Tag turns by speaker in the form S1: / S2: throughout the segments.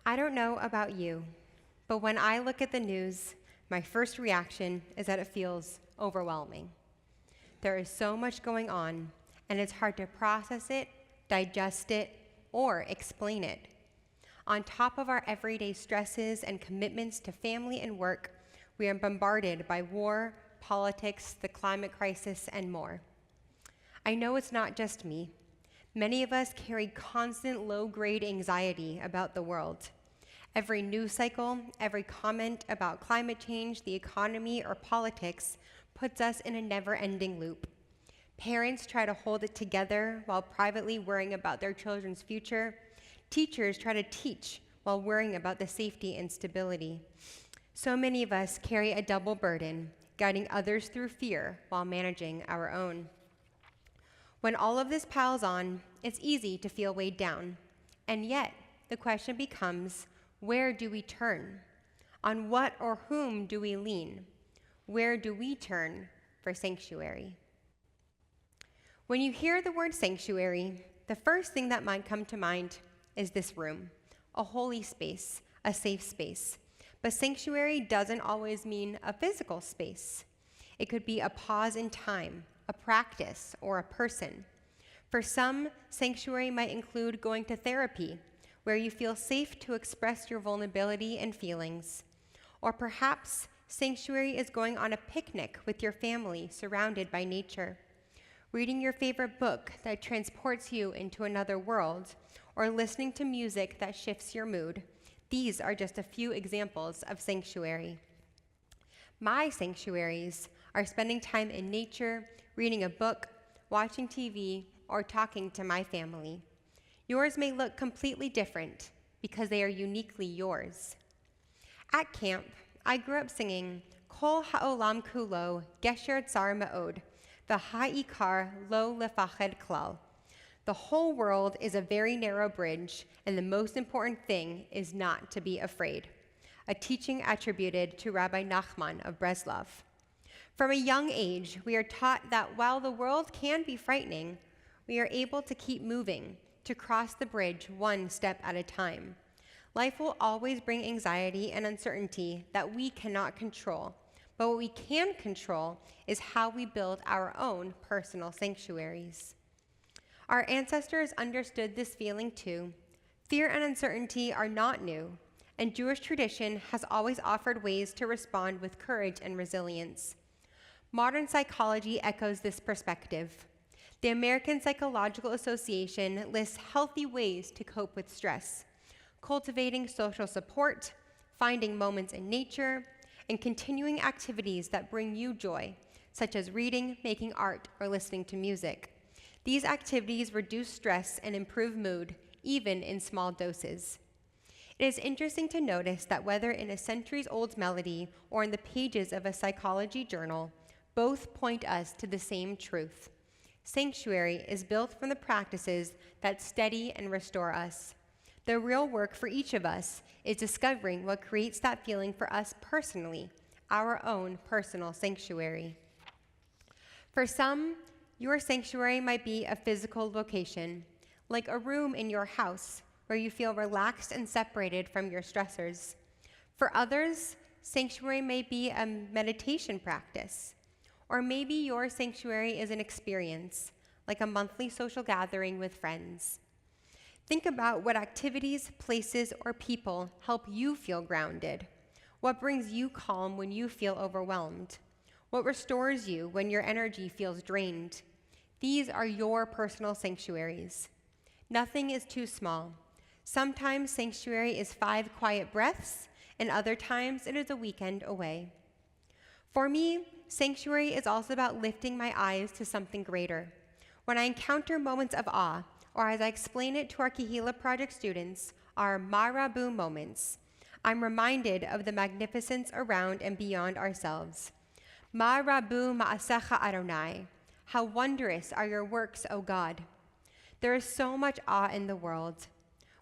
S1: I don't know about you, but when I look at the news, my first reaction is that it feels overwhelming. There is so much going on, and it's hard to process it, digest it, or explain it. On top of our everyday stresses and commitments to family and work, we are bombarded by war, politics, the climate crisis, and more. I know it's not just me. Many of us carry constant low-grade anxiety about the world. Every news cycle, every comment about climate change, the economy, or politics puts us in a never-ending loop. Parents try to hold it together while privately worrying about their children's future. Teachers try to teach while worrying about the safety and stability. So many of us carry a double burden, guiding others through fear while managing our own. When all of this piles on, it's easy to feel weighed down. And yet, the question becomes, where do we turn? On what or whom do we lean? Where do we turn for sanctuary? When you hear the word sanctuary, the first thing that might come to mind is this room, a holy space, a safe space. But sanctuary doesn't always mean a physical space. It could be a pause in time, a practice, or a person. For some, sanctuary might include going to therapy, where you feel safe to express your vulnerability and feelings. Or perhaps sanctuary is going on a picnic with your family surrounded by nature, reading your favorite book that transports you into another world, or listening to music that shifts your mood. These are just a few examples of sanctuary. My sanctuaries are spending time in nature, reading a book, watching TV, or talking to my family. Yours may look completely different because they are uniquely yours. At camp, I grew up singing Kol ha'olam kulo gesher tsar me'od, v'ha'ikar lo lefached klal. The whole world is a very narrow bridge, and the most important thing is not to be afraid, a teaching attributed to Rabbi Nachman of Breslov. From a young age, we are taught that while the world can be frightening, we are able to keep moving, to cross the bridge one step at a time. Life will always bring anxiety and uncertainty that we cannot control, but what we can control is how we build our own personal sanctuaries. Our ancestors understood this feeling too. Fear and uncertainty are not new, and Jewish tradition has always offered ways to respond with courage and resilience. Modern psychology echoes this perspective. The American Psychological Association lists healthy ways to cope with stress: cultivating social support, finding moments in nature, and continuing activities that bring you joy, such as reading, making art, or listening to music. These activities reduce stress and improve mood, even in small doses. It is interesting to notice that whether in a centuries-old melody or in the pages of a psychology journal, both point us to the same truth. Sanctuary is built from the practices that steady and restore us. The real work for each of us is discovering what creates that feeling for us personally, our own personal sanctuary. For some, your sanctuary might be a physical location, like a room in your house where you feel relaxed and separated from your stressors. For others, sanctuary may be a meditation practice. Or maybe your sanctuary is an experience, like a monthly social gathering with friends. Think about what activities, places, or people help you feel grounded. What brings you calm when you feel overwhelmed? What restores you when your energy feels drained? These are your personal sanctuaries. Nothing is too small. Sometimes sanctuary is 5 quiet breaths, and other times it is a weekend away. For me, sanctuary is also about lifting my eyes to something greater. When I encounter moments of awe, or as I explain it to our Kehila Project students, our Marabu moments, I'm reminded of the magnificence around and beyond ourselves. Marabu ma'asecha Adonai, how wondrous are your works, O God. There is so much awe in the world.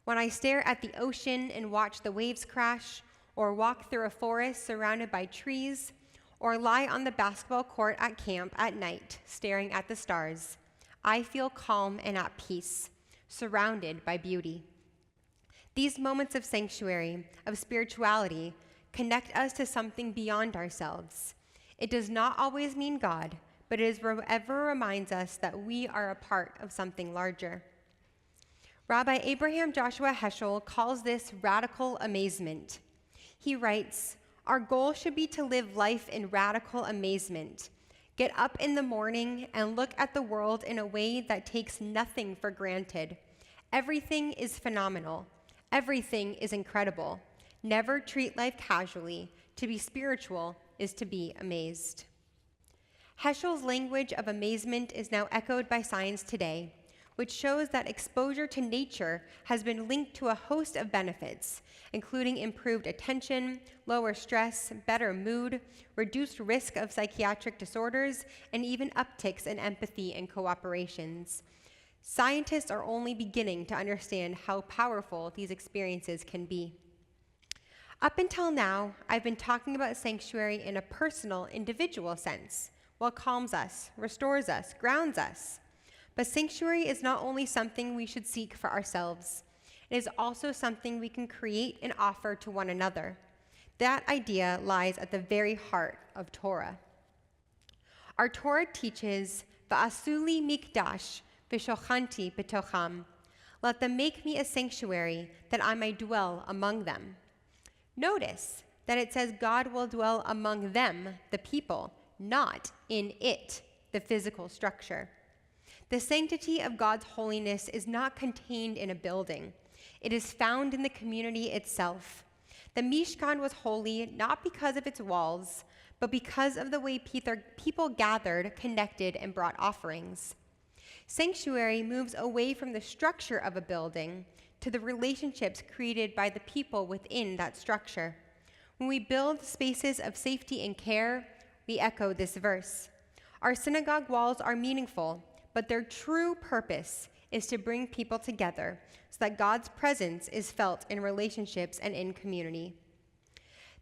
S1: When I stare at the ocean and watch the waves crash, or walk through a forest surrounded by trees, or lie on the basketball court at camp at night, staring at the stars, I feel calm and at peace, surrounded by beauty. These moments of sanctuary, of spirituality, connect us to something beyond ourselves. It does not always mean God, but it ever reminds us that we are a part of something larger. Rabbi Abraham Joshua Heschel calls this radical amazement. He writes, "Our goal should be to live life in radical amazement. Get up in the morning and look at the world in a way that takes nothing for granted. Everything is phenomenal. Everything is incredible. Never treat life casually. To be spiritual is to be amazed." Heschel's language of amazement is now echoed by science today, which shows that exposure to nature has been linked to a host of benefits, including improved attention, lower stress, better mood, reduced risk of psychiatric disorders, and even upticks in empathy and cooperations. Scientists are only beginning to understand how powerful these experiences can be. Up until now, I've been talking about sanctuary in a personal, individual sense, what calms us, restores us, grounds us. But sanctuary is not only something we should seek for ourselves, it is also something we can create and offer to one another. That idea lies at the very heart of Torah. Our Torah teaches, "Va'asuli mikdash v'shochanti betocham." Let them make me a sanctuary that I may dwell among them. Notice that it says God will dwell among them, the people, not in it, the physical structure. The sanctity of God's holiness is not contained in a building. It is found in the community itself. The Mishkan was holy not because of its walls, but because of the way people gathered, connected, and brought offerings. Sanctuary moves away from the structure of a building to the relationships created by the people within that structure. When we build spaces of safety and care, we echo this verse. Our synagogue walls are meaningful, but their true purpose is to bring people together so that God's presence is felt in relationships and in community.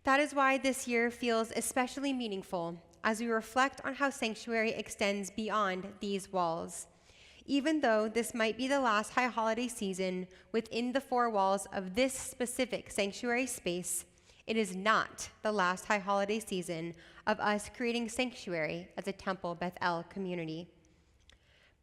S1: That is why this year feels especially meaningful as we reflect on how sanctuary extends beyond these walls. Even though this might be the last high holiday season within the four walls of this specific sanctuary space, it is not the last high holiday season of us creating sanctuary as a Temple Beth-El community.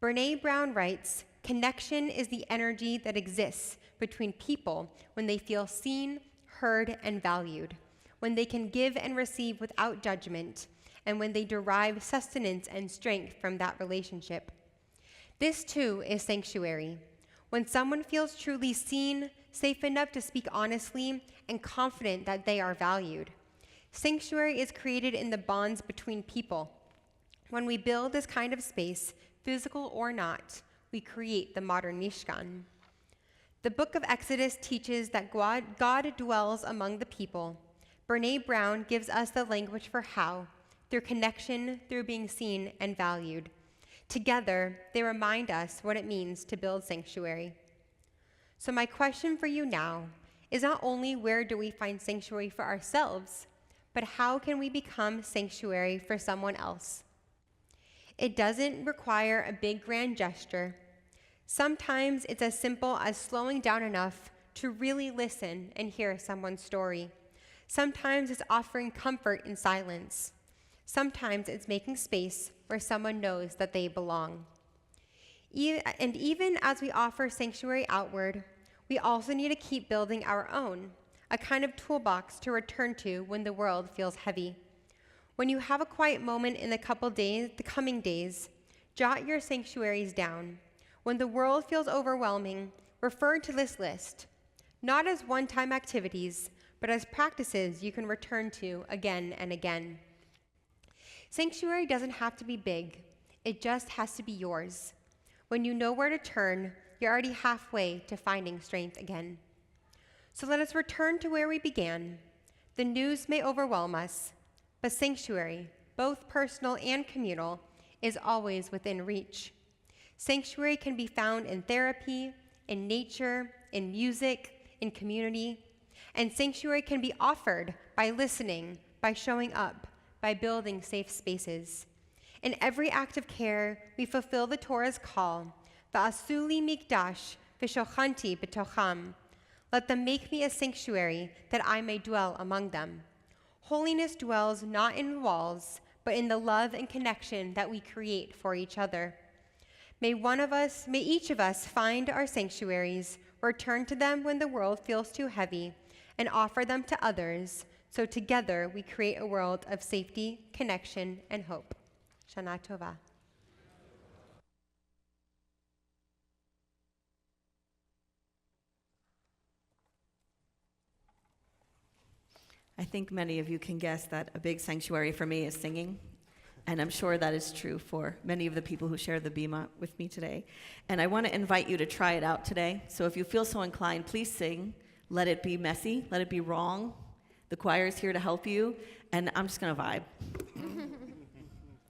S1: Brene Brown writes, "Connection is the energy that exists between people when they feel seen, heard, and valued, when they can give and receive without judgment, and when they derive sustenance and strength from that relationship. This too is sanctuary, when someone feels truly seen, safe enough to speak honestly, and confident that they are valued. Sanctuary is created in the bonds between people. When we build this kind of space, physical or not, we create the modern Mishkan. The book of Exodus teaches that God dwells among the people. Brene Brown gives us the language for how, through connection, through being seen and valued. Together, they remind us what it means to build sanctuary. So my question for you now is not only where do we find sanctuary for ourselves, but how can we become sanctuary for someone else? It doesn't require a big grand gesture. Sometimes it's as simple as slowing down enough to really listen and hear someone's story. Sometimes it's offering comfort in silence. Sometimes it's making space where someone knows that they belong. And even as we offer sanctuary outward, we also need to keep building our own, a kind of toolbox to return to when the world feels heavy. When you have a quiet moment in the coming days, jot your sanctuaries down. When the world feels overwhelming, refer to this list, not as one-time activities, but as practices you can return to again and again. Sanctuary doesn't have to be big. It just has to be yours. When you know where to turn, you're already halfway to finding strength again. So let us return to where we began. The news may overwhelm us, but sanctuary, both personal and communal, is always within reach. Sanctuary can be found in therapy, in nature, in music, in community, and sanctuary can be offered by listening, by showing up, by building safe spaces. In every act of care, we fulfill the Torah's call, "Va'asuli mikdash v'shochanti betocham." Let them make me a sanctuary that I may dwell among them. Holiness dwells not in walls, but in the love and connection that we create for each other. May each of us find our sanctuaries, return to them when the world feels too heavy, and offer them to others, so together we create a world of safety, connection, and hope. Shana Tova.
S2: I think many of you can guess that a big sanctuary for me is singing, and I'm sure that is true for many of the people who share the bima with me today. And I want to invite you to try it out today. So if you feel so inclined, please sing. Let it be messy. Let it be wrong. The choir is here to help you, and I'm just going to vibe.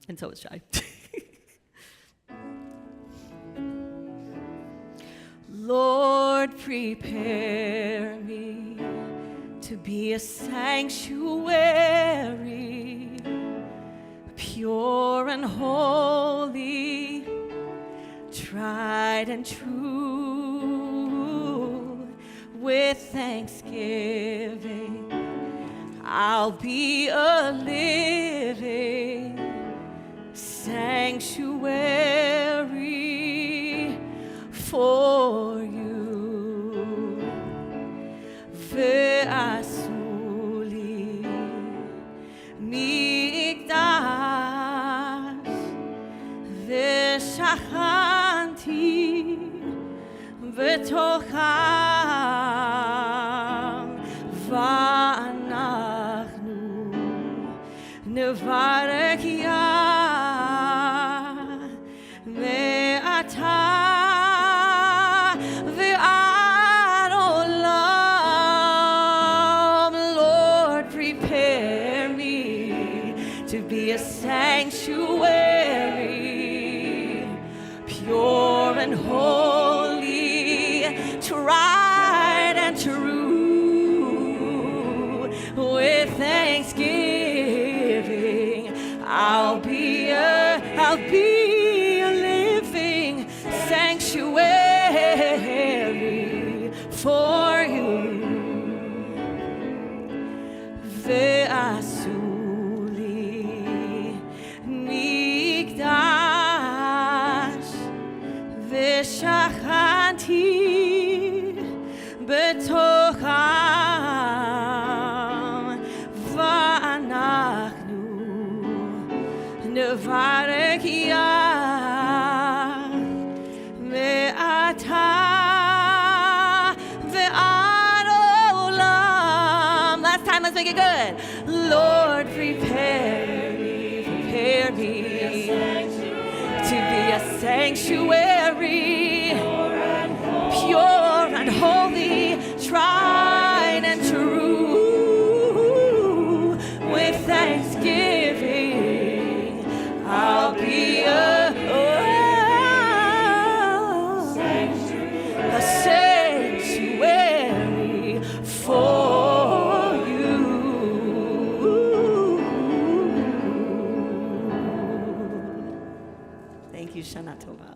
S2: And so is Shai. Lord, prepare me to be a sanctuary, pure and holy, tried and true. With thanksgiving, I'll be a living sanctuary for you. Ve'asuli mikdash ve'shachanti v'tocham va'anachnu nevarech yah me'atah a sanctuary, pure and holy, tried and true. With thanksgiving, I'll be a living sanctuary for you. Shachanti betocham va'anachnu nevarech yah me'atah ve'ad olam. Last time, let's make it good. Lord, prepare me to be a sanctuary, pure and holy, tried and true. With thanksgiving, I'll be a sanctuary for you. Thank you, Shana Tova.